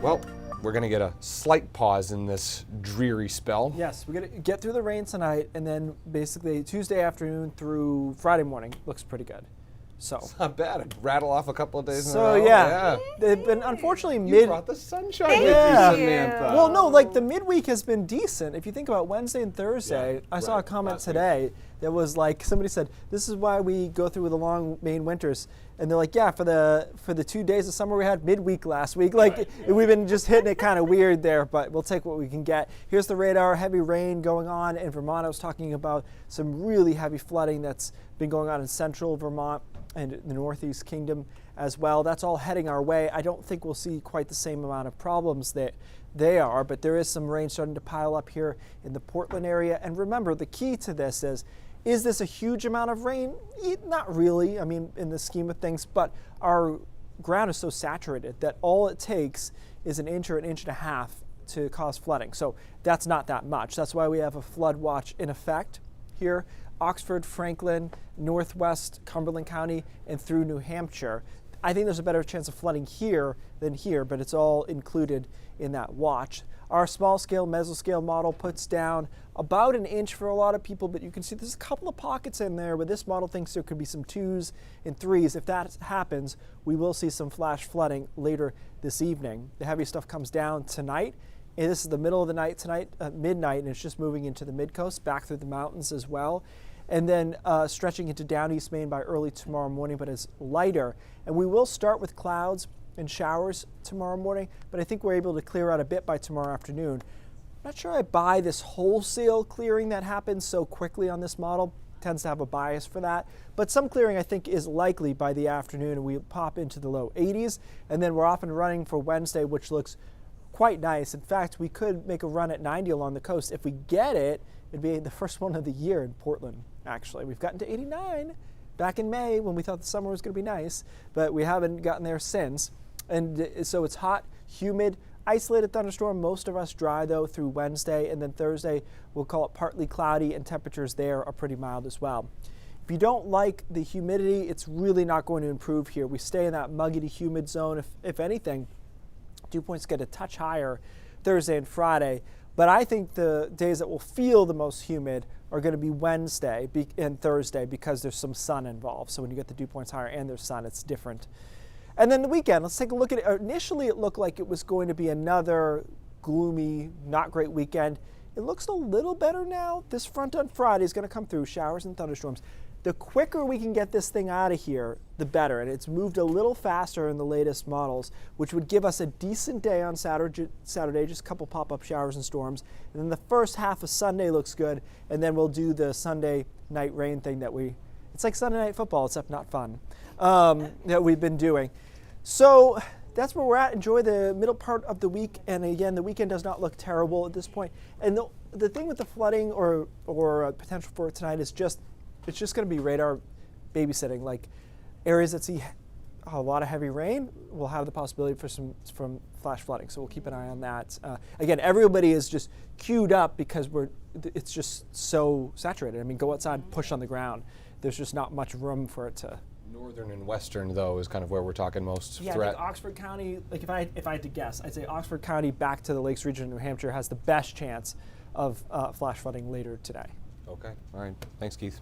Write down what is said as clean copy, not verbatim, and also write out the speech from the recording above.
Well, we're going to get a slight pause in this dreary spell. Yes, we're going to get through the rain tonight, and then basically Tuesday afternoon through Friday morning looks pretty good. So It's not bad. I'd rattle off a couple of days in a So row. yeah, they've been unfortunately You brought the sunshine with you, Yeah. Samantha. Well, no, like the midweek has been decent. If you think about Wednesday and Thursday, Yeah, I saw a right, comment last week. today that was like, somebody said, this is why we go through the long Maine winters. And they're like, yeah, for the 2 days of summer we had midweek last week. Like, Right. we've been just hitting it kind of weird there, but we'll take what we can get. Here's the radar, heavy rain going on in Vermont. I was talking about some really heavy flooding that's been going on in central Vermont and the Northeast Kingdom as well. That's all heading our way. I don't think we'll see quite the same amount of problems that they are, but there is some rain starting to pile up here in the Portland area. And remember, the key to this is this a huge amount of rain? Not really, I mean, in the scheme of things, but our ground is so saturated that all it takes is an inch or an inch and a half to cause flooding. So that's not that much. That's why we have a flood watch in effect here. Oxford, Franklin, Northwest Cumberland County, and through New Hampshire. I think there's a better chance of flooding here than here, but it's all included in that watch. Our small scale mesoscale model puts down about an inch for a lot of people, but you can see there's a couple of pockets in there where this model thinks there could be some 2s and 3s. If that happens, we will see some flash flooding later this evening. The heavy stuff comes down tonight. And this is the middle of the night tonight, midnight, and it's just moving into the mid-coast, back through the mountains as well. And then stretching into down East Maine by early tomorrow morning, but it's lighter. And we will start with clouds and showers tomorrow morning, but I think we're able to clear out a bit by tomorrow afternoon. I'm not sure I buy this wholesale clearing that happens so quickly on this model. Tends to have a bias for that. But some clearing I think is likely by the afternoon, and we pop into the low 80s. And then we're off and running for Wednesday, which looks quite nice. In fact, we could make a run at 90 along the coast. If we get it, it'd be the first one of the year in Portland, actually. We've gotten to 89 back in May when we thought the summer was going to be nice, but we haven't gotten there since. And so it's hot, humid, isolated thunderstorm, most of us dry though through Wednesday, and then Thursday we'll call it partly cloudy, and temperatures there are pretty mild as well. If you don't like the humidity, it's really not going to improve here. We stay in that muggy to humid zone. If anything, dew points get a touch higher Thursday and Friday, but I think the days that will feel the most humid are going to be Wednesday and Thursday because there's some sun involved. So when you get the dew points higher and there's sun, it's different. And then the weekend, let's take a look at it. Initially, it looked like it was going to be another gloomy, not great weekend. It looks a little better now. This front on Friday is going to come through, showers and thunderstorms. The quicker we can get this thing out of here, the better. And it's moved a little faster in the latest models, which would give us a decent day on Saturday, just a couple pop-up showers and storms. And then the first half of Sunday looks good, and then we'll do the Sunday night rain thing it's like Sunday night football, except not fun, that we've been doing. So that's where we're at. Enjoy the middle part of the week. And again, the weekend does not look terrible at this point. And the thing with the flooding or potential for it tonight is it's just going to be radar babysitting. Like areas that see a lot of heavy rain will have the possibility for from flash flooding. So we'll keep an eye on that. Again, everybody is just queued up because it's just so saturated. I mean, go outside, push on the ground. There's just not much room for it to. Northern and western, though, is kind of where we're talking most Yeah, threat. I think Oxford County, like if I had to guess, I'd say Oxford County back to the Lakes region of New Hampshire has the best chance of flash flooding later today. Okay, all right. Thanks, Keith.